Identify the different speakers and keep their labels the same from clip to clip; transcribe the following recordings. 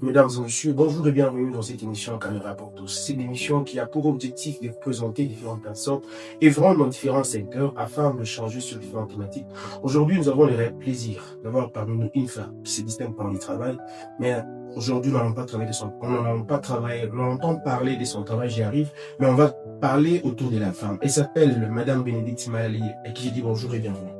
Speaker 1: Mesdames et messieurs, bonjour et bienvenue dans cette émission Caméra pour tous. C'est une émission qui a pour objectif de vous présenter différentes personnes œuvrant dans différents secteurs afin de changer sur différentes thématiques. Aujourd'hui, nous avons le réel plaisir d'avoir parmi nous une femme qui se distingue par le travail, mais aujourd'hui, nous n'allons pas travailler de son, on n'allons pas travailler, on entend parler de son travail, j'y arrive, mais on va parler autour de la femme. Elle s'appelle Madame Bénédicte Maali, à qui je dis bonjour et bienvenue.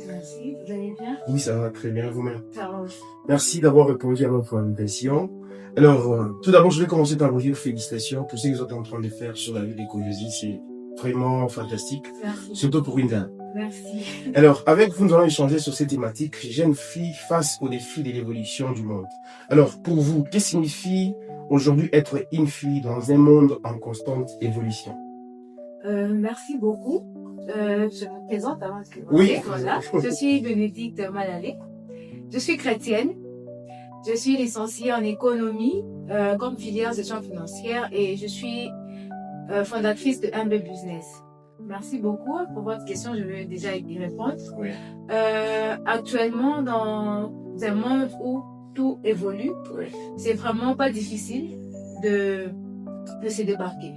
Speaker 2: Merci, vous allez bien?
Speaker 1: Oui, ça va très bien, vous-même.
Speaker 2: Ça va aussi.
Speaker 1: Merci d'avoir répondu à notre invitation. Alors, tout d'abord, je vais commencer par vous dire félicitations pour ce que vous êtes en train de faire sur la ville d'écologie. C'est vraiment fantastique,
Speaker 2: Merci.
Speaker 1: surtout pour une dame.
Speaker 2: Merci.
Speaker 1: Alors, avec vous, nous allons échanger sur cette thématique, jeune fille face aux défis de l'évolution du monde. Alors, pour vous, qu'est-ce que signifie aujourd'hui être une fille dans un monde en constante évolution?
Speaker 2: Merci beaucoup. Je me présente avant que
Speaker 1: Oui.
Speaker 2: voilà. Je suis Bénédicte Malalé. Je suis chrétienne. Je suis licenciée en économie comme filière gestion financière et je suis fondatrice de MB Business. Merci beaucoup pour votre question. Je vais déjà y répondre.
Speaker 1: Oui.
Speaker 2: Actuellement, dans un monde où tout évolue,
Speaker 1: Oui.
Speaker 2: c'est vraiment pas difficile de se débarquer.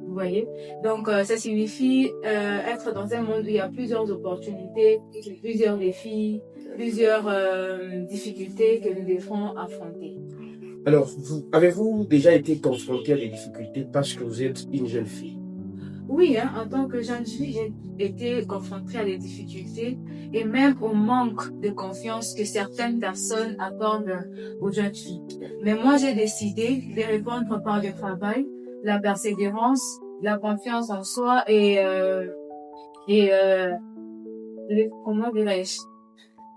Speaker 2: Vous voyez? Donc, ça signifie être dans un monde où il y a plusieurs opportunités, plusieurs défis, plusieurs difficultés que nous devrons affronter.
Speaker 1: Alors, avez-vous déjà été confrontée à des difficultés parce que vous êtes une jeune fille?
Speaker 2: Oui, hein, en tant que jeune fille, j'ai été confrontée à des difficultés et même au manque de confiance que certaines personnes accordent aux jeunes filles. Mais moi, j'ai décidé de répondre par le travail, la persévérance, la confiance en soi et comment dirais-je,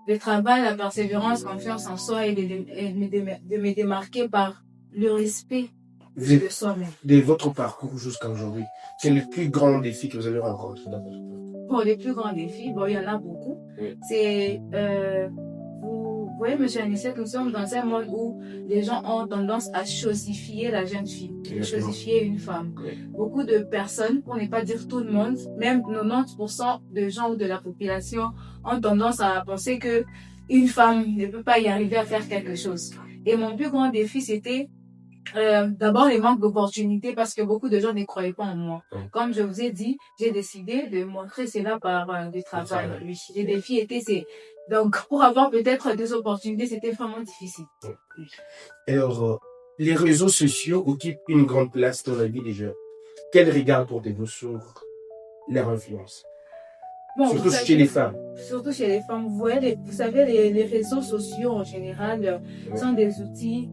Speaker 2: le travail, la persévérance, confiance en soi et de me démarquer par le respect de soi-même.
Speaker 1: De votre parcours jusqu'à aujourd'hui, quel est le plus grand défi que vous avez rencontré dans votre parcours?
Speaker 2: Pour les plus grands défis, bon, il y en a beaucoup.
Speaker 1: Oui.
Speaker 2: C'est, vous voyez, monsieur Anicette, nous sommes dans un monde où les gens ont tendance à chosifier la jeune fille, chosifier une femme.
Speaker 1: Oui.
Speaker 2: Beaucoup de personnes, pour ne pas dire tout le monde, même 90% de gens ou de la population ont tendance à penser que une femme ne peut pas y arriver à faire quelque chose. Et mon plus grand défi, c'était d'abord les manques d'opportunités parce que beaucoup de gens ne croyaient pas en moi. Comme je vous ai dit, j'ai décidé de montrer cela par du travail. Oui. Les défis étaient donc pour avoir peut-être des opportunités, c'était vraiment difficile.
Speaker 1: Alors, les réseaux sociaux occupent une grande place dans la vie des jeunes. Quel regard portez-vous sur leur influence?
Speaker 2: Bon,
Speaker 1: surtout chez les femmes.
Speaker 2: Surtout chez les femmes. Vous savez, les réseaux sociaux en général sont des outils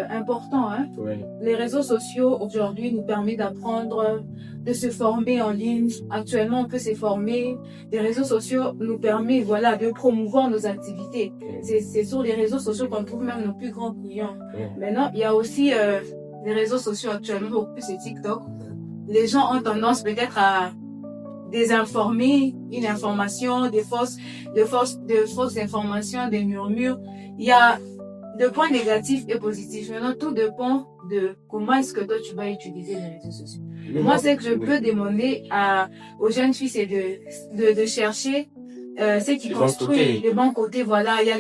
Speaker 2: important, hein.
Speaker 1: Oui.
Speaker 2: Les réseaux sociaux aujourd'hui nous permettent d'apprendre, de se former en ligne. Actuellement, on peut se former. Les réseaux sociaux nous permettent, voilà, de promouvoir nos activités. C'est sur les réseaux sociaux qu'on trouve même nos plus grands clients. Maintenant, il y a aussi les réseaux sociaux actuellement, beaucoup plus c'est TikTok. Les gens ont tendance peut-être à désinformer une information, de fausses informations, des murmures. Il y a de points négatifs et positifs. Maintenant, tout dépend de comment est-ce que toi, tu vas utiliser les réseaux sociaux. Moi, ce que je peux demander aux jeunes filles, c'est de chercher ce qui construit les bons côtés. Voilà, il y a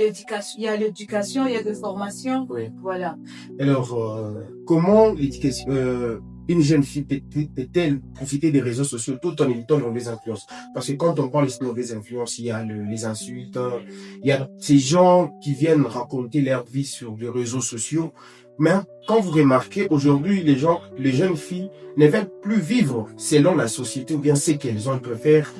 Speaker 2: l'éducation, il y a de formation.
Speaker 1: Oui.
Speaker 2: Voilà.
Speaker 1: Alors, comment l'éducation, une jeune fille peut-elle profiter des réseaux sociaux tout en évitant les mauvaises influences? Parce que quand on parle de mauvaises influences, il y a les insultes, il y a ces gens qui viennent raconter leur vie sur les réseaux sociaux. Mais quand vous remarquez, aujourd'hui, les jeunes filles ne veulent plus vivre selon la société ou bien ce qu'elles ont. Elles préfèrent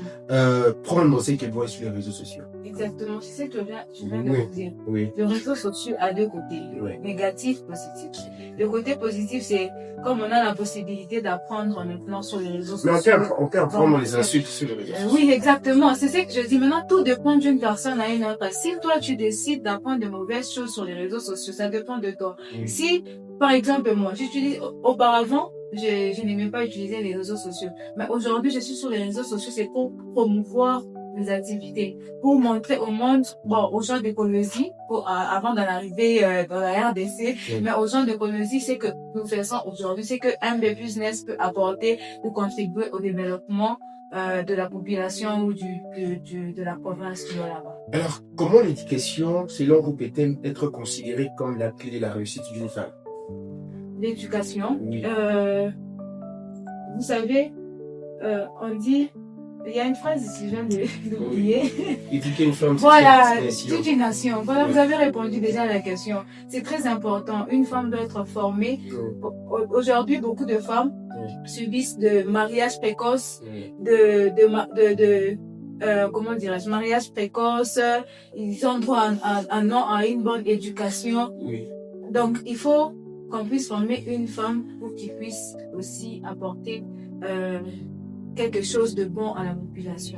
Speaker 1: prendre ce qu'elles voient sur les réseaux sociaux.
Speaker 2: Exactement, c'est ce que je viens de vous dire.
Speaker 1: Oui.
Speaker 2: Le réseau social a deux côtés, négatif, positif. Le côté positif, c'est comme on a la possibilité d'apprendre maintenant sur les réseaux sociaux.
Speaker 1: Mais on peut apprendre les insultes sur les réseaux sociaux.
Speaker 2: Oui, exactement. C'est ce que je dis. Maintenant, tout dépend d'une personne à une autre. Si toi, tu décides d'apprendre de mauvaises choses sur les réseaux sociaux, ça dépend de toi.
Speaker 1: Oui.
Speaker 2: Si, par exemple, moi, j'utilise, auparavant, je n'aimais pas utiliser les réseaux sociaux. Mais aujourd'hui, je suis sur les réseaux sociaux, c'est pour promouvoir les activités, pour montrer au monde, bon, aux gens de Colosie, avant d'en arriver dans la RDC, mais aux gens de Colosie, c'est que nous faisons aujourd'hui, c'est que MB Business peut apporter ou contribuer au développement de la population ou de la province qui est là-bas.
Speaker 1: Alors, comment l'éducation, selon vous, peut-elle être considérée comme la clé de la réussite d'une femme?
Speaker 2: L'éducation,
Speaker 1: Oui.
Speaker 2: vous savez, on dit, il y a une phrase ici, je viens d'oublier.
Speaker 1: Éduquer une femme,
Speaker 2: Voilà,
Speaker 1: c'est
Speaker 2: toute une nation. Voilà, vous avez répondu déjà à la question. C'est très important. Une femme doit être formée. Aujourd'hui, beaucoup de femmes subissent de mariages précoces, comment dirais-je, mariage précoce. Ils ont droit à une bonne éducation.
Speaker 1: Oui.
Speaker 2: Donc, il faut qu'on puisse former une femme pour qu'elle puisse aussi apporter quelque chose de bon à la population.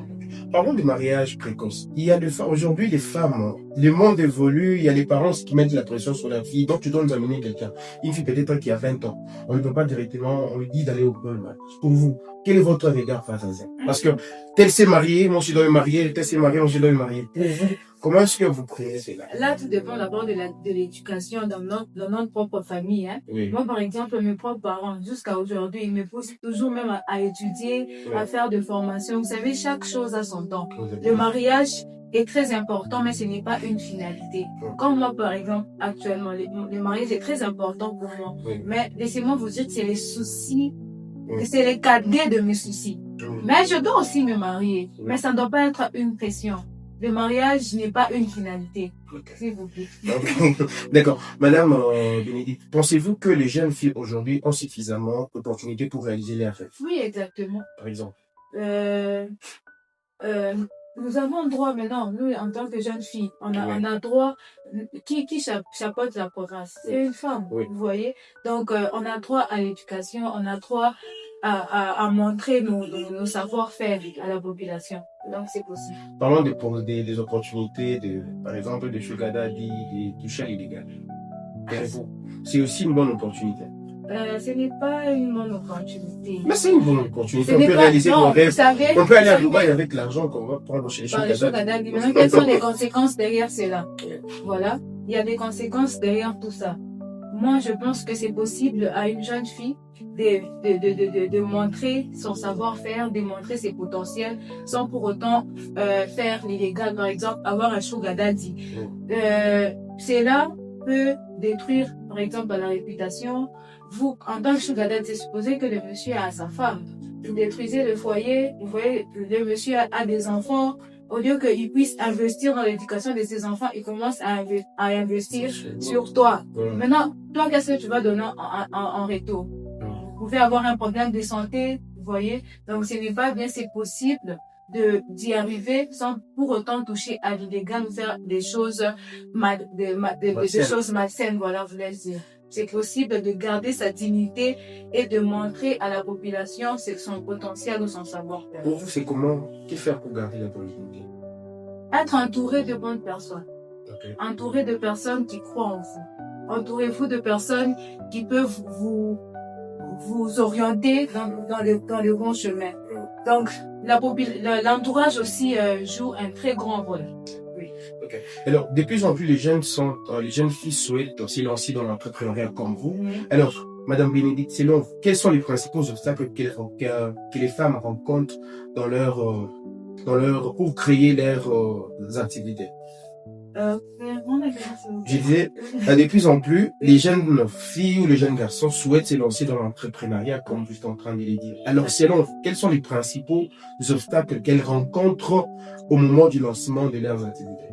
Speaker 1: Parlons de mariage précoce. Il y a aujourd'hui les femmes, le monde évolue, il y a les parents qui mettent la pression sur la fille. Donc tu dois nous amener quelqu'un. Une fille peut-être qui a 20 ans. On ne peut pas directement, on lui dit d'aller au bal. Pour vous, quel est votre regard face à ça? Parce que tel s'est marié, moi je dois me marier, tel s'est marié, moi je dois me marier. Pour vous, comment est-ce que vous prenez cela?
Speaker 2: Là, tout dépend d'abord de l'éducation dans notre propre famille. Hein.
Speaker 1: Oui.
Speaker 2: Moi, par exemple, mes propres parents, jusqu'à aujourd'hui, ils me poussent toujours même à étudier, à faire de formation. Vous savez, chaque chose a son temps. Le mariage est très important, mais ce n'est pas une finalité. Comme moi, par exemple, actuellement, le mariage est très important pour moi.
Speaker 1: Oui.
Speaker 2: Mais laissez-moi vous dire que c'est les soucis, que c'est les cadets de mes soucis. Mais je dois aussi me marier. Mais ça ne doit pas être une pression. Le mariage n'est pas une finalité. S'il vous plaît.
Speaker 1: D'accord. Madame Bénédicte, pensez-vous que les jeunes filles aujourd'hui ont suffisamment d'opportunités pour réaliser leurs rêves?
Speaker 2: Oui, exactement.
Speaker 1: Par exemple.
Speaker 2: Nous avons droit maintenant, nous, en tant que jeunes filles, on a droit, qui chapeaute la province? C'est une femme, vous voyez? Donc, on a droit à l'éducation, on a droit à montrer nos savoir-faire à la population. Donc, c'est possible.
Speaker 1: Parlons des opportunités, par exemple, de sugar daddy, du chien illégal. C'est aussi une bonne opportunité.
Speaker 2: Ce n'est pas une bonne opportunité.
Speaker 1: Mais c'est une bonne opportunité. On peut réaliser nos rêves. On peut aller à Dubaï avec l'argent qu'on va prendre chez les sugar daddy.
Speaker 2: Maintenant, quelles sont les conséquences derrière cela? Voilà. Il y a des conséquences derrière tout ça. Moi, je pense que c'est possible à une jeune fille de montrer son savoir-faire, de montrer ses potentiels, sans pour autant faire l'illégal. Par exemple, avoir un sugar daddy. Cela peut détruire, par exemple, la réputation. Vous, en tant que sugar daddy, c'est supposé que le monsieur a sa femme. Vous détruisez le foyer, vous voyez, le monsieur a des enfants. Au lieu qu'il puisse investir dans l'éducation de ses enfants, il commence à investir sur toi. Maintenant, toi, qu'est-ce que tu vas donner en retour? Vous pouvez avoir un problème de santé, vous voyez. Donc, ce n'est pas bien, c'est possible d'y arriver sans pour autant toucher à l'illégal ou faire des choses des choses malsaines, voilà, je laisse dire. C'est possible de garder sa dignité et de montrer à la population son potentiel ou son savoir-faire.
Speaker 1: Pour vous, c'est comment? Que faire pour garder la bonne dignité?
Speaker 2: Être entouré de bonnes personnes. Okay. Entouré de personnes qui croient en vous. Entourez-vous de personnes qui peuvent vous orienter dans le bon chemin. Donc, l'entourage aussi joue un très grand rôle. Oui.
Speaker 1: Okay. Alors, de plus en plus, les jeunes filles souhaitent s'élancer dans l'entrepreneuriat comme vous. Alors, Madame Bénédicte, selon vous, quels sont les principaux obstacles que les femmes rencontrent pour créer leurs activités? Je disais, de plus en plus, les jeunes filles ou les jeunes garçons souhaitent se lancer dans l'entrepreneuriat, comme vous êtes en train de le dire. Alors, selon vous, quels sont les principaux obstacles qu'elles rencontrent au moment du lancement de leurs activités?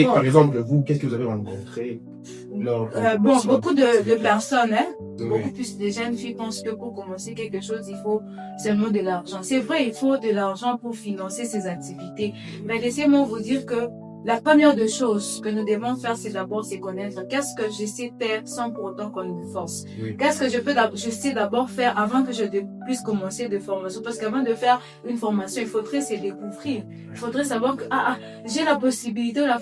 Speaker 1: Par exemple, vous, qu'est-ce que vous avez rencontré?
Speaker 2: Beaucoup de personnes, hein, beaucoup plus de jeunes filles pensent que pour commencer quelque chose, il faut seulement de l'argent. C'est vrai, il faut de l'argent pour financer ces activités. Mais laissez-moi vous dire que la première des choses que nous devons faire, c'est d'abord se connaître. Qu'est-ce que je sais faire sans pour autant qu'on nous force? Qu'est-ce que je sais d'abord faire avant que je puisse commencer de formation? Parce qu'avant de faire une formation, il faudrait se découvrir. Il faudrait savoir que j'ai la possibilité ou la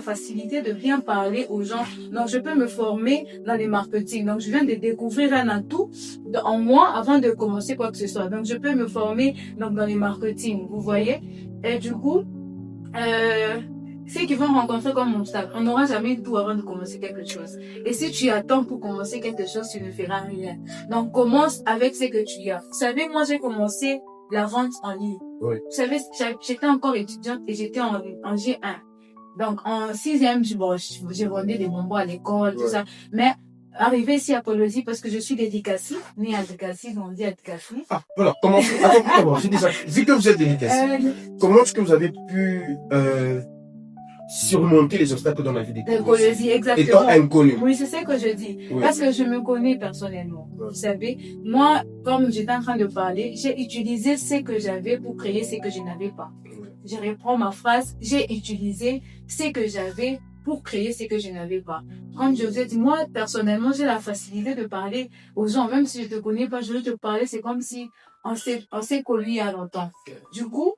Speaker 2: facilité de bien parler aux gens. Donc, je peux me former dans les marketing. Donc, je viens de découvrir un atout en moi avant de commencer quoi que ce soit. Donc, je peux me former dans les marketing. Vous voyez? Et du coup, ceux qui vont rencontrer comme obstacle, on n'aura jamais tout avant de commencer quelque chose. Et si tu attends pour commencer quelque chose, tu ne feras rien. Donc, commence avec ce que tu as. Vous savez, moi, j'ai commencé la vente en ligne.
Speaker 1: Oui.
Speaker 2: Vous savez, j'étais encore étudiante et j'étais en G1. Donc, en 6e, j'ai vendu des bonbons à l'école, tout ça. Mais, arrivé ici à Colosie, parce que je suis d'Édicassi, née à Édicassi, grandi à Édicassi.
Speaker 1: Ah, voilà. Attends, j'ai dit ça. Vu que vous êtes d'Édicassi, comment est-ce que vous avez pu surmonter les obstacles dans la vie
Speaker 2: de Colosie, exactement.
Speaker 1: Étant inconnu.
Speaker 2: Oui, c'est ça que je dis.
Speaker 1: Oui.
Speaker 2: Parce que je me connais personnellement.
Speaker 1: Oui.
Speaker 2: Vous savez, moi, comme j'étais en train de parler, j'ai utilisé ce que j'avais pour créer ce que je n'avais pas.
Speaker 1: Oui.
Speaker 2: Je reprends ma phrase, j'ai utilisé ce que j'avais pour créer ce que je n'avais pas. Comme je vous ai dit, moi, personnellement, j'ai la facilité de parler aux gens. Même si je te connais pas, je vais te parler, c'est comme si on s'est connus il y a longtemps. Du coup,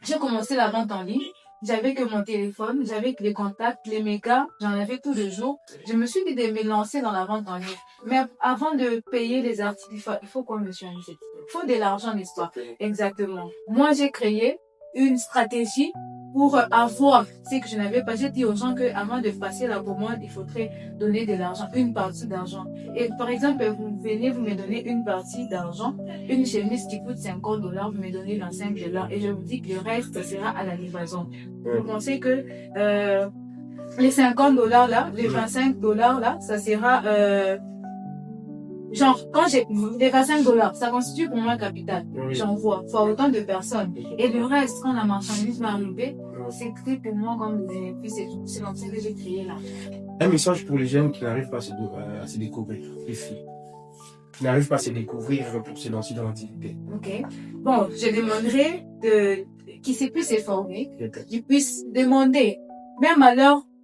Speaker 2: j'ai commencé la vente en ligne. J'avais que mon téléphone, j'avais que les contacts, les mégas, j'en avais tous les jours. Je me suis dit de me lancer dans la vente en ligne. Mais avant de payer les articles, il faut qu'on me choisisse. Il faut de l'argent, n'est-ce pas? Exactement. Moi, j'ai créé une stratégie pour avoir ce que je n'avais pas. J'ai dit aux gens que avant de passer la commande, il faudrait donner de l'argent, une partie d'argent. Et par exemple, vous venez, vous me donnez une partie d'argent, une chemise qui coûte $50, vous me donnez $25 et je vous dis que le reste sera à la livraison. Vous pensez que les $50 là, les $25 là, ça sera genre, quand j'ai les $25, ça constitue pour moi un capital.
Speaker 1: Oui.
Speaker 2: J'envoie pour autant de personnes. Et le reste, quand la marchandise m'est arrivée, c'est que pour moi comme des... Puis c'est l'entrée que j'ai créé là.
Speaker 1: Un message pour les jeunes qui n'arrivent pas à se découvrir, les filles. Qui n'arrivent pas à se découvrir pour se lancer dans l'activité.
Speaker 2: Ok. Bon, je demanderai qu'ils puissent s'informer, qu'ils puissent demander,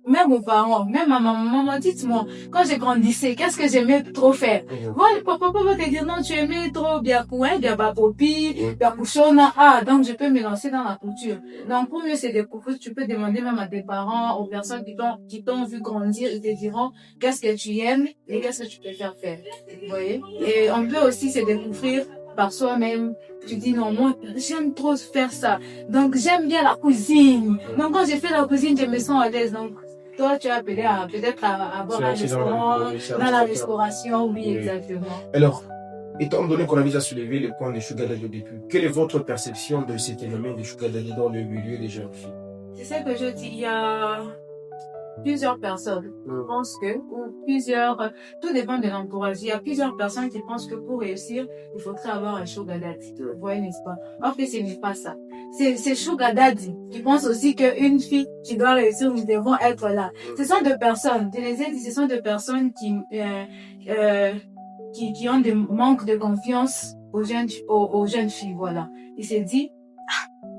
Speaker 2: même aux parents, même à ma maman, dites-moi, quand j'ai grandissé, qu'est-ce que j'aimais trop faire? Voilà, papa va te dire, non, tu aimais trop bien couin, bien bapopi, bien couchona. Ah, donc je peux me lancer dans la couture. Donc, pour mieux se découvrir, tu peux demander même à tes parents, aux personnes qui t'ont vu grandir, ils te diront, qu'est-ce que tu aimes et qu'est-ce que tu préfères faire. Vous voyez? Et on peut aussi se découvrir par soi-même. Tu dis non, moi j'aime trop faire ça, donc j'aime bien la cuisine, donc quand j'ai fait la cuisine je me sens à l'aise. Donc toi tu as appelé à peut-être à avoir un restaurant, dans la restauration, oui, exactement.
Speaker 1: Alors, étant donné qu'on a déjà soulevé le point des sugar daddy au début, quelle est votre perception de cet élément des sugar daddy dans le milieu des jeunes filles?
Speaker 2: C'est ça que je dis, il y a plusieurs personnes pensent que, ou plusieurs, tout dépend de l'entourage. Il y a plusieurs personnes qui pensent que pour réussir, il faudrait avoir un sugar daddy. Vous voyez, n'est-ce pas? Or que ce n'est pas ça. C'est sugar daddy qui pensent aussi qu'une fille qui doit réussir, nous devons être là. Ce sont deux personnes, je les ai dit, ce sont deux personnes qui ont des manques de confiance aux jeunes filles, voilà. Il s'est dit,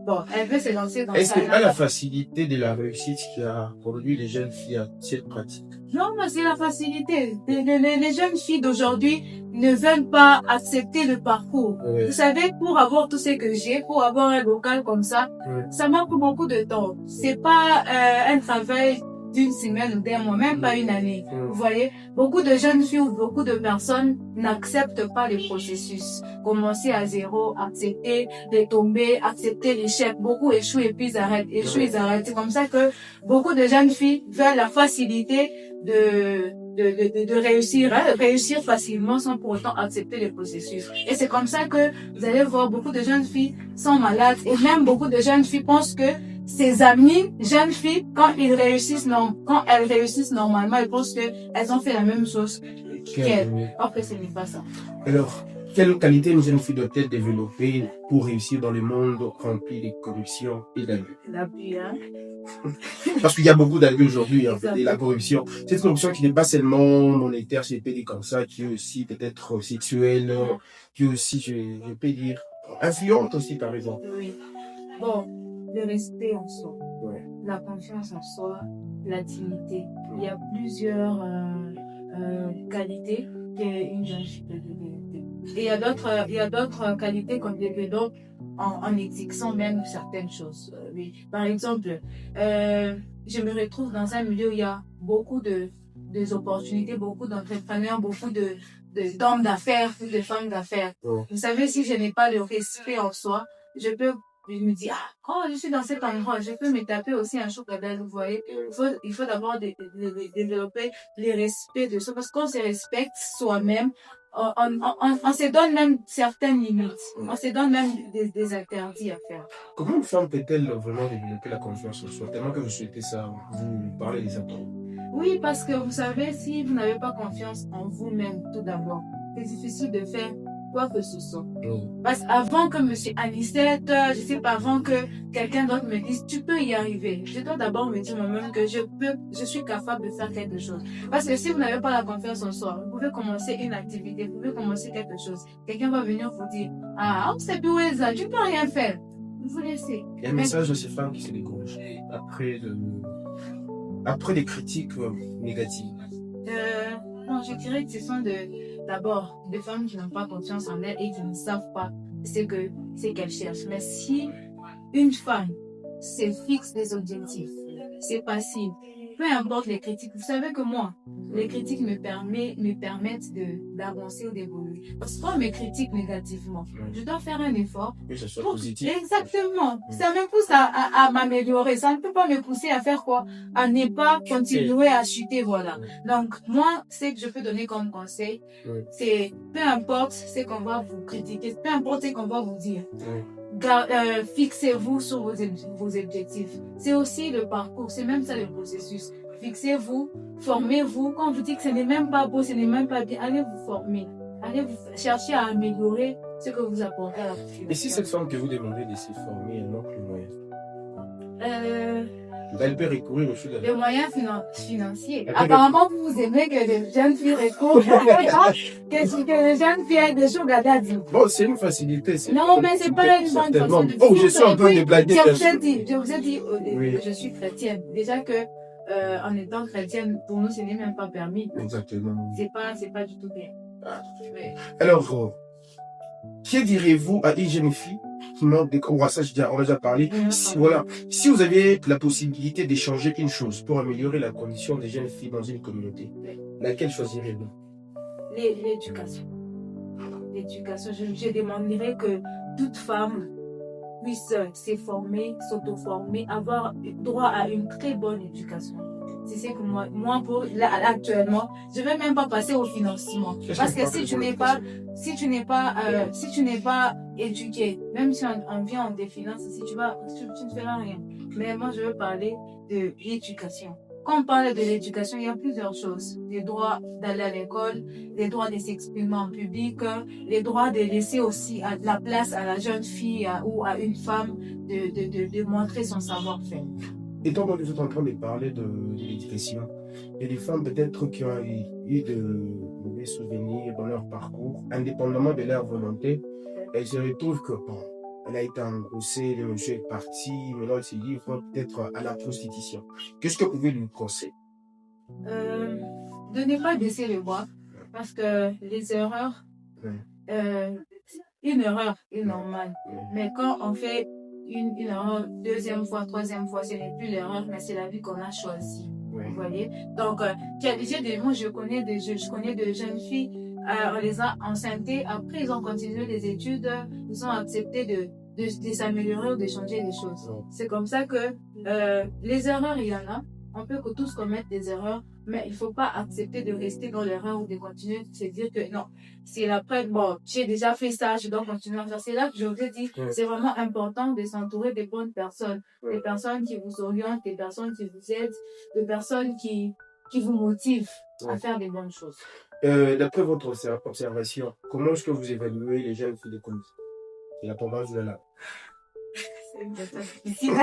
Speaker 2: bon, elle veut se lancer dans ça.
Speaker 1: Est-ce que pas la facilité de la réussite qui a conduit les jeunes filles à cette pratique?
Speaker 2: Non, mais c'est la facilité. Les jeunes filles d'aujourd'hui ne veulent pas accepter le parcours.
Speaker 1: Oui.
Speaker 2: Vous savez, pour avoir tout ce que j'ai, pour avoir un local comme ça, ça m'a pris beaucoup de temps. C'est pas un travail d'une semaine ou d'un mois, même pas une année. Vous voyez, beaucoup de jeunes filles ou beaucoup de personnes n'acceptent pas le processus. Commencer à zéro, accepter de tomber, accepter l'échec. Beaucoup échouent et puis ils arrêtent. Ils arrêtent. C'est comme ça que beaucoup de jeunes filles veulent la facilité de réussir, hein, réussir facilement sans pour autant accepter le processus. Et c'est comme ça que vous allez voir beaucoup de jeunes filles sont malades et même beaucoup de jeunes filles pensent que ses amis, jeunes filles, quand elles réussissent normalement, elles pensent qu'elles ont fait la même chose qu'elles. Après, ce n'est pas ça.
Speaker 1: Alors, quelle qualité une jeune fille doit-elle développer pour réussir dans le monde rempli de corruption et d'abus?
Speaker 2: L'abus, hein.
Speaker 1: Parce qu'il y a beaucoup d'abus aujourd'hui, en fait, et la corruption. Cette corruption qui n'est pas seulement monétaire, je peux dire comme ça, qui est aussi peut-être sexuelle, qui est aussi, je peux dire, influente aussi, par exemple.
Speaker 2: Oui. Bon, le respect en soi, la confiance en soi, la dignité. Il y a plusieurs qualités qu'une jeune fille peut développer. Et il y a d'autres qualités qu'on développe en exécutant même certaines choses. Oui. Par exemple, je me retrouve dans un milieu où il y a beaucoup de opportunités, beaucoup d'entrepreneurs, beaucoup d'hommes d'affaires, de femmes d'affaires. Vous savez, si je n'ai pas le respect en soi, je me dis, je suis dans cet endroit, je peux me taper aussi un sugar daddy, vous voyez. Il faut d'abord développer le respect de soi, parce qu'on se respecte soi-même, on se donne même certaines limites. On se donne même des interdits à faire.
Speaker 1: Comment une femme peut-elle vraiment développer la confiance en soi? Tellement que vous souhaitez ça, vous parlez des attentes.
Speaker 2: Oui, parce que vous savez, si vous n'avez pas confiance en vous-même, tout d'abord, c'est difficile de faire quoi que ce soit. Parce qu'avant que monsieur Anicette, je sais pas, avant que quelqu'un d'autre me dise, tu peux y arriver. Je dois d'abord me dire moi-même que je suis capable de faire quelque chose. Parce que si vous n'avez pas la confiance en soi, vous pouvez commencer une activité, vous pouvez commencer quelque chose. Quelqu'un va venir vous dire, ah, c'est ça, tu peux rien faire. Vous laissez.
Speaker 1: Il y a un message de ces femmes qui se découragent après des critiques négatives.
Speaker 2: Non, je dirais que ce sont d'abord des femmes qui n'ont pas confiance en elles et qui ne savent pas c'est qu'elles cherchent. Mais si une femme se fixe des objectifs, c'est facile. Peu importe les critiques. Vous savez que moi, les critiques me permettent d'avancer ou d'évoluer. Parce que quand on me critique négativement, je dois faire un effort.
Speaker 1: Que ce soit positif.
Speaker 2: Exactement. Ça me pousse à m'améliorer. Ça ne peut pas me pousser à faire quoi? À ne pas continuer à chuter, voilà. Donc, moi, ce que je peux donner comme conseil, c'est peu importe ce qu'on va vous critiquer, peu importe ce qu'on va vous dire. Fixez-vous sur vos objectifs. C'est aussi le parcours, c'est même ça le processus. Fixez-vous, formez-vous. Quand vous dites que ce n'est même pas beau, ce n'est même pas bien, allez vous former. Allez vous chercher à améliorer ce que vous apportez à la population.
Speaker 1: Et si cette femme que vous demandez de se former, elle manque le moyen? Elle peut recourir au sujet.
Speaker 2: Les moyens financiers. Apparemment, vous aimez que les jeunes filles recourent, que les jeunes filles aient des choses à dire.
Speaker 1: Bon, c'est une facilité.
Speaker 2: Non, mais c'est pas une bonne façon de
Speaker 1: je suis en train de blaguer.
Speaker 2: Je vous ai dit que je suis chrétienne. Déjà que, en étant chrétienne, pour nous, ce n'est même pas permis.
Speaker 1: Exactement.
Speaker 2: C'est pas du tout bien.
Speaker 1: Alors, que direz-vous à une jeune fille qui manque de courage? On va déjà parler. Si vous aviez la possibilité d'échanger une chose pour améliorer la condition des jeunes filles dans une communauté, laquelle choisirez-vous?
Speaker 2: L'éducation. L'éducation. Je demanderais que toute femme puisse se former, s'auto-former, avoir droit à une très bonne éducation. C'est ce que moi actuellement, je ne vais même pas passer au financement. Parce que si tu n'es pas éduqué, même si on vient en définance, tu ne feras rien. Mais moi, je veux parler de l'éducation. Quand on parle de l'éducation, il y a plusieurs choses. Les droits d'aller à l'école, les droits de s'exprimer en public, les droits de laisser aussi la place à la jeune fille ou à une femme de montrer son savoir-faire.
Speaker 1: Étant donné que vous êtes en train de parler de l'éducation, il y a des femmes peut-être qui ont eu de mauvais souvenirs dans leur parcours, indépendamment de leur volonté. Elles se retrouvent que, bon, elle a été engrossée, le monsieur est parti, maintenant elle se livre peut-être à la prostitution. Qu'est-ce que vous pouvez lui conseiller?
Speaker 2: De ne pas baisser le bras, parce que les erreurs, une erreur est normale. Mais quand on fait une erreur, deuxième fois, troisième fois, ce n'est plus l'erreur, mais c'est la vie qu'on a choisie. Vous voyez? Donc, moi, je connais de jeunes filles, on les a enceintées, après ils ont continué les études, ils ont accepté de s'améliorer ou de changer les choses. C'est comme ça que les erreurs, il y en a. On peut tous commettre des erreurs, mais il ne faut pas accepter de rester dans l'erreur ou de continuer de se dire que non, c'est après, bon, j'ai déjà fait ça, je dois continuer à faire. C'est là que je vous ai dit, c'est vraiment important de s'entourer des bonnes personnes, des personnes qui vous orientent, des personnes qui vous aident, des personnes qui vous motivent à faire des bonnes choses.
Speaker 1: D'après votre observation, comment est-ce que vous évaluez les jeunes filles de communauté? C'est la tendance de là.
Speaker 2: C'est une question difficile.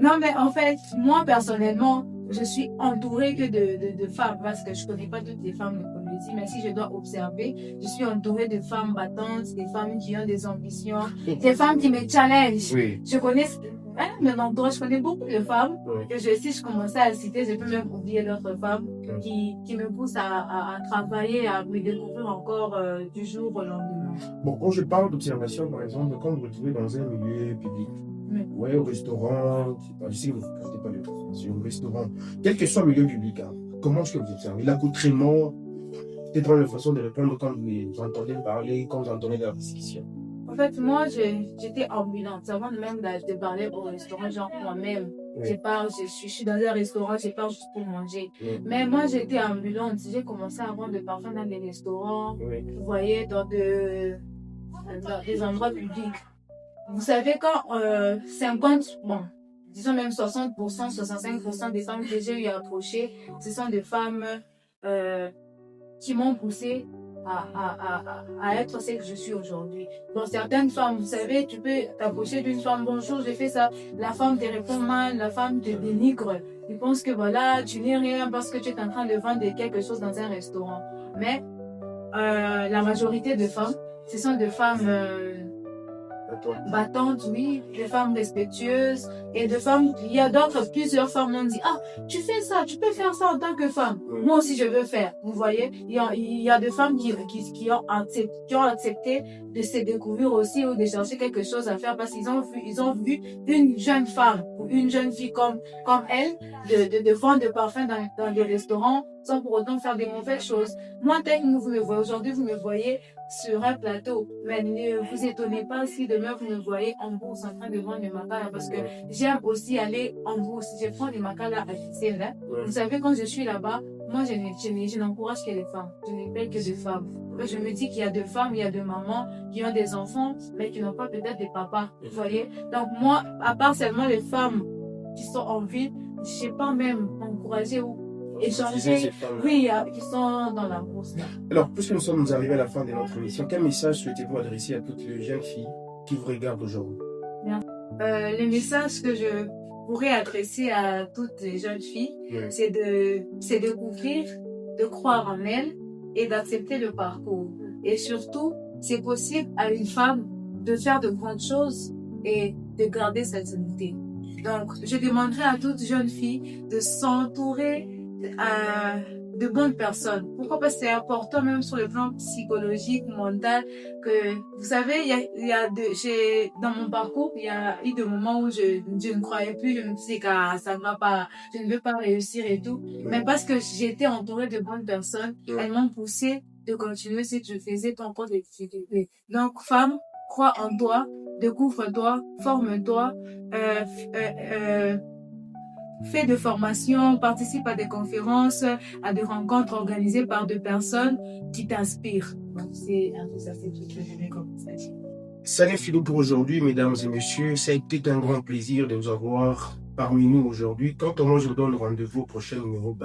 Speaker 2: Non, mais en fait, moi, personnellement, je suis entourée que de femmes, parce que je connais pas toutes les femmes de communauté, mais si je dois observer, je suis entourée de femmes battantes, des femmes qui ont des ambitions, des femmes qui me challengent. Oui. Je connais beaucoup de femmes que si je commençais à citer, je peux même oublier d'autres femmes qui me poussent à travailler, à me découvrir encore du jour au lendemain.
Speaker 1: Bon, quand je parle d'observation, par exemple, quand vous vous retrouvez dans un milieu public, ouais, au restaurant, je sais que vous ne portez pas le sur le restaurant, quel que soit le milieu public, comment est-ce que vous observez l'accoutrement, peut-être la façon de répondre quand vous entendez parler, quand vous entendez la discussion?
Speaker 2: En fait, moi, j'étais ambulante. Avant même de parler au restaurant, genre moi-même, Je pars, je suis dans un restaurant, je pars juste pour manger. Mais moi, j'étais ambulante. J'ai commencé à vendre des parfums dans des restaurants, vous voyez, dans des endroits publics. Vous savez, quand 50, bon, disons même 60%, 65% des femmes que j'ai eu à approcher, ce sont des femmes qui m'ont poussée à être ce que je suis aujourd'hui. Dans certaines femmes, vous savez, tu peux t'approcher d'une femme, bonjour, j'ai fait ça. La femme te répond mal, la femme te dénigre. Tu penses que voilà, tu n'es rien parce que tu es en train de vendre quelque chose dans un restaurant. Mais la majorité de femmes, ce sont des femmes battantes, oui, des femmes respectueuses et de femmes, il y a d'autres, plusieurs femmes m'ont dit, ah, tu fais ça, tu peux faire ça en tant que femme. Moi aussi, je veux faire. Vous voyez, il y a des femmes qui ont accepté de se découvrir aussi ou de chercher quelque chose à faire parce qu'ils ont vu une jeune femme ou une jeune fille comme elle de vendre des parfums dans des restaurants sans pour autant faire des mauvaises choses. Moi, tel que vous me voyez aujourd'hui, vous me voyez sur un plateau. Mais ne vous étonnez pas si demain vous me voyez en bourse en train de vendre des makala parce que j'aime aussi aller en bourse. Je prends des makala officiels. Hein. Vous savez, quand je suis là-bas, moi, je n'encourage que les femmes. Je ne paye que des femmes. Je me dis qu'il y a des femmes, il y a des mamans qui ont des enfants, mais qui n'ont pas peut-être des papas. Vous voyez? Donc moi, à part seulement les femmes qui sont en ville, je ne sais pas même encourager ou échanger, oui, qui sont dans la bourse.
Speaker 1: Alors, puisque nous sommes arrivés à la fin de notre émission, quel message souhaitez-vous adresser à toutes les jeunes filles qui vous regardent aujourd'hui?
Speaker 2: Le message que je pourrais adresser à toutes les jeunes filles, c'est de découvrir, de croire en elles et d'accepter le parcours. Et surtout, c'est possible à une femme de faire de grandes choses et de garder sa dignité. Donc, je demanderais à toute jeune fille de s'entourer de bonnes personnes. Pourquoi? Parce que c'est important même sur le plan psychologique, mental, que vous savez, dans mon parcours, il y a eu des moments où je ne croyais plus, je me disais que ça ne va pas, je ne veux pas réussir et tout. Mais parce que j'étais entourée de bonnes personnes, elles m'ont poussée de continuer ce que je faisais tant qu'on des difficultés. Donc, femme, crois en toi, découvre-toi, forme-toi, fais de formations, participe à des conférences, à des rencontres organisées par des personnes qui t'inspirent. Donc, c'est un peu ça, c'est tout ce que je vais comme ça.
Speaker 1: Ça n'est fini pour aujourd'hui, mesdames et messieurs. Ça a été un grand plaisir de vous avoir parmi nous aujourd'hui. Quant à moi, je vous donne rendez-vous au prochain numéro.